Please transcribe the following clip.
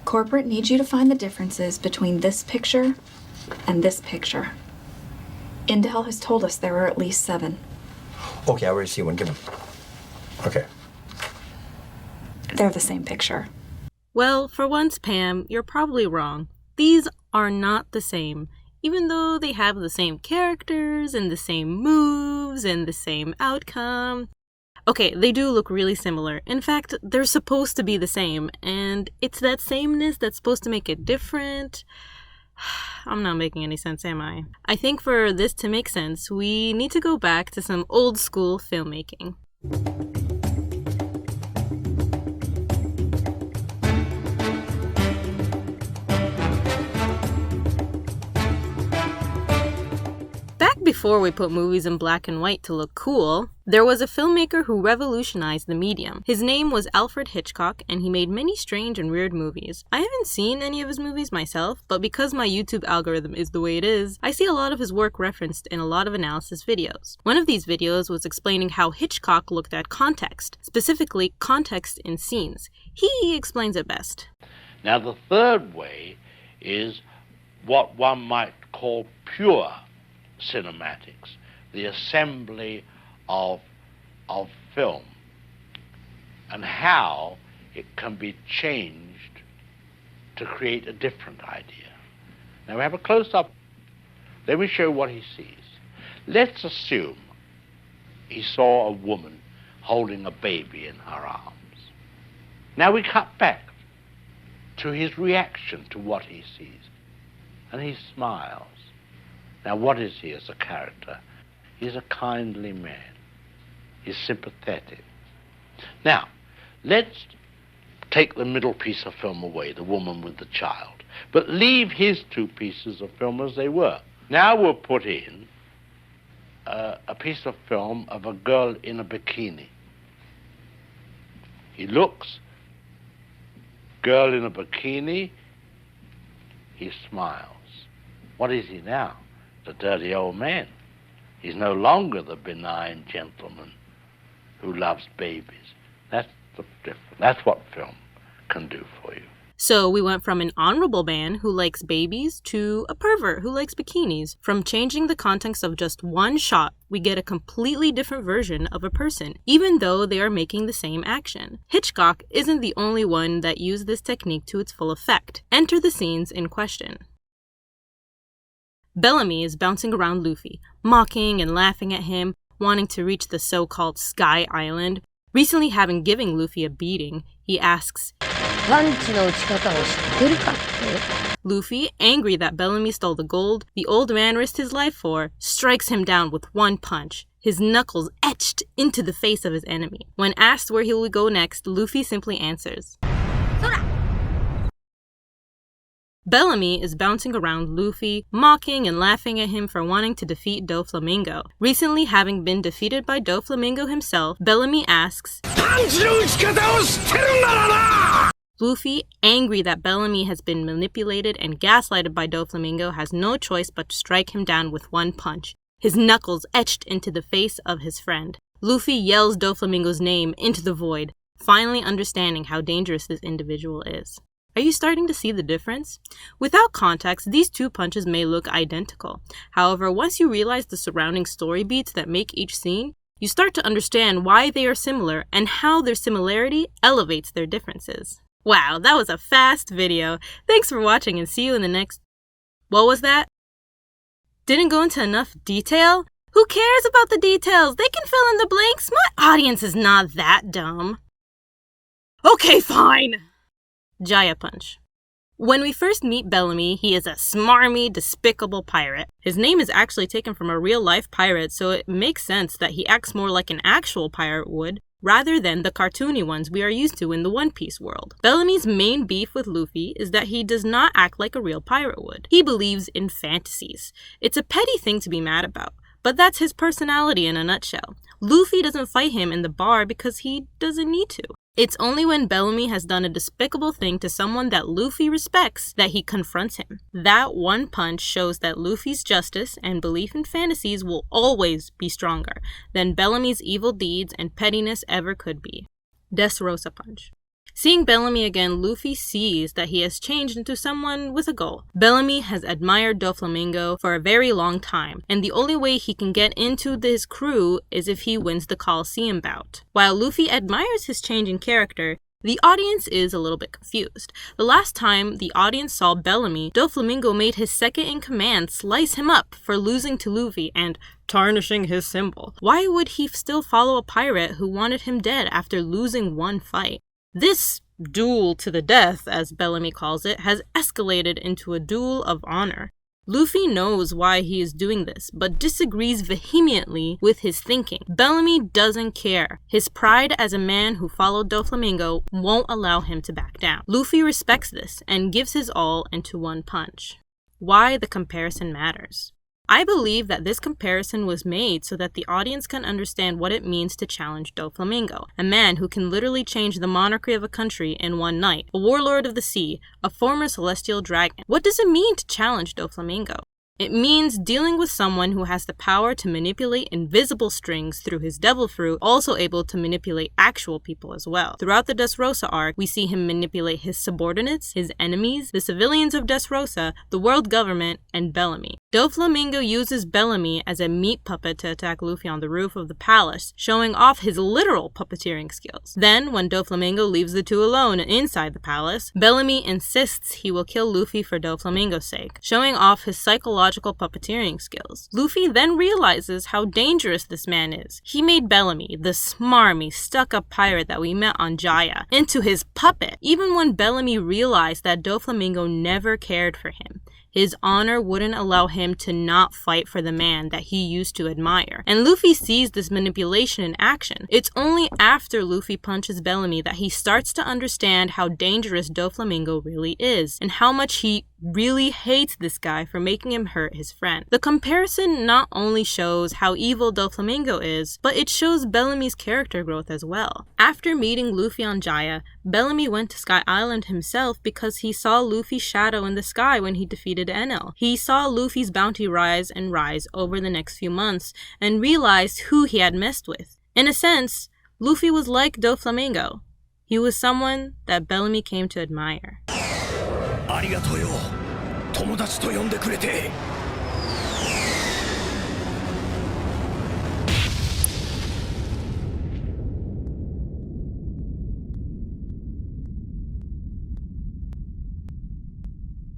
Corporate needs you to find the differences between this picture and this picture. Intel has told us there are at least 7. Okay, I already see one. Give him. Okay. They're the same picture. Well, for once, Pam, you're probably wrong. These are not the same, even though they have the same characters and the same moves and the same outcome. Okay, they do look really similar. In fact, they're supposed to be the same, and it's that sameness that's supposed to make it different. I'm not making any sense, am I? I think for this to make sense, we need to go back to some old school filmmaking. Back before we put movies in black and white to look cool, there was a filmmaker who revolutionized the medium. His name was Alfred Hitchcock, and he made many strange and weird movies. I haven't seen any of his movies myself, but because my YouTube algorithm is the way it is, I see a lot of his work referenced in a lot of analysis videos. One of these videos was explaining how Hitchcock looked at context, specifically context in scenes. He explains it best. Now the third way is what one might call pure cinematics, the assembly of film, and how it can be changed to create a different idea. Now we have a close-up. Let me show you what he sees. Let's assume he saw a woman holding a baby in her arms. Now we cut back to his reaction to what he sees, and he smiles. Now, what is he as a character? He's a kindly man. He's sympathetic. Now, let's take the middle piece of film away, the woman with the child, but leave his 2 pieces of film as they were. Now we'll put in a piece of film of a girl in a bikini. He looks, girl in a bikini, he smiles. What is he now? The dirty old man. He's no longer the benign gentleman who loves babies. That's the difference. That's what film can do for you. So we went from an honorable man who likes babies to a pervert who likes bikinis. From changing the context of just one shot, we get a completely different version of a person, even though they are making the same action. Hitchcock isn't the only one that used this technique to its full effect. Enter the scenes in question. Bellamy is bouncing around Luffy, mocking and laughing at him, wanting to reach the so-called Sky Island. Recently having given Luffy a beating, he asks, Luffy, angry that Bellamy stole the gold the old man risked his life for, strikes him down with one punch, his knuckles etched into the face of his enemy. When asked where he will go next, Luffy simply answers, Sora! Bellamy is bouncing around Luffy, mocking and laughing at him for wanting to defeat Doflamingo. Recently having been defeated by Doflamingo himself, Bellamy asks, Luffy, angry that Bellamy has been manipulated and gaslighted by Doflamingo, has no choice but to strike him down with one punch, his knuckles etched into the face of his friend. Luffy yells Doflamingo's name into the void, finally understanding how dangerous this individual is. Are you starting to see the difference? Without context, these 2 punches may look identical. However, once you realize the surrounding story beats that make each scene, you start to understand why they are similar and how their similarity elevates their differences. Wow, that was a fast video. Thanks for watching and see you in the next... What was that? Didn't go into enough detail? Who cares about the details? They can fill in the blanks. My audience is not that dumb. Okay, fine. Jaya Punch. When we first meet Bellamy, he is a smarmy, despicable pirate. His name is actually taken from a real-life pirate, so it makes sense that he acts more like an actual pirate would, rather than the cartoony ones we are used to in the One Piece world. Bellamy's main beef with Luffy is that he does not act like a real pirate would. He believes in fantasies. It's a petty thing to be mad about, but that's his personality in a nutshell. Luffy doesn't fight him in the bar because he doesn't need to. It's only when Bellamy has done a despicable thing to someone that Luffy respects that he confronts him. That one punch shows that Luffy's justice and belief in fantasies will always be stronger than Bellamy's evil deeds and pettiness ever could be. Dressrosa Punch. Seeing Bellamy again, Luffy sees that he has changed into someone with a goal. Bellamy has admired Doflamingo for a very long time, and the only way he can get into his crew is if he wins the Coliseum bout. While Luffy admires his change in character, the audience is a little bit confused. The last time the audience saw Bellamy, Doflamingo made his second-in-command slice him up for losing to Luffy and tarnishing his symbol. Why would he still follow a pirate who wanted him dead after losing one fight? This duel to the death, as Bellamy calls it, has escalated into a duel of honor. Luffy knows why he is doing this, but disagrees vehemently with his thinking. Bellamy doesn't care. His pride as a man who followed Doflamingo won't allow him to back down. Luffy respects this and gives his all into one punch. Why the comparison matters. I believe that this comparison was made so that the audience can understand what it means to challenge Doflamingo, a man who can literally change the monarchy of a country in one night, a warlord of the sea, a former celestial dragon. What does it mean to challenge Doflamingo? It means dealing with someone who has the power to manipulate invisible strings through his devil fruit, also able to manipulate actual people as well. Throughout the Dressrosa arc, we see him manipulate his subordinates, his enemies, the civilians of Dressrosa, the world government, and Bellamy. Doflamingo uses Bellamy as a meat puppet to attack Luffy on the roof of the palace, showing off his literal puppeteering skills. Then, when Doflamingo leaves the two alone inside the palace, Bellamy insists he will kill Luffy for Doflamingo's sake, showing off his psychological puppeteering skills. Luffy then realizes how dangerous this man is. He made Bellamy, the smarmy, stuck-up pirate that we met on Jaya, into his puppet. Even when Bellamy realized that Doflamingo never cared for him, his honor wouldn't allow him to not fight for the man that he used to admire. And Luffy sees this manipulation in action. It's only after Luffy punches Bellamy that he starts to understand how dangerous Doflamingo really is, and how much he really hates this guy for making him hurt his friend. The comparison not only shows how evil Doflamingo is, but it shows Bellamy's character growth as well. After meeting Luffy on Jaya, Bellamy went to Sky Island himself because he saw Luffy's shadow in the sky when he defeated Enel. He saw Luffy's bounty rise and rise over the next few months and realized who he had messed with. In a sense, Luffy was like Doflamingo. He was someone that Bellamy came to admire. ありがとうよ。友達と呼んでくれて。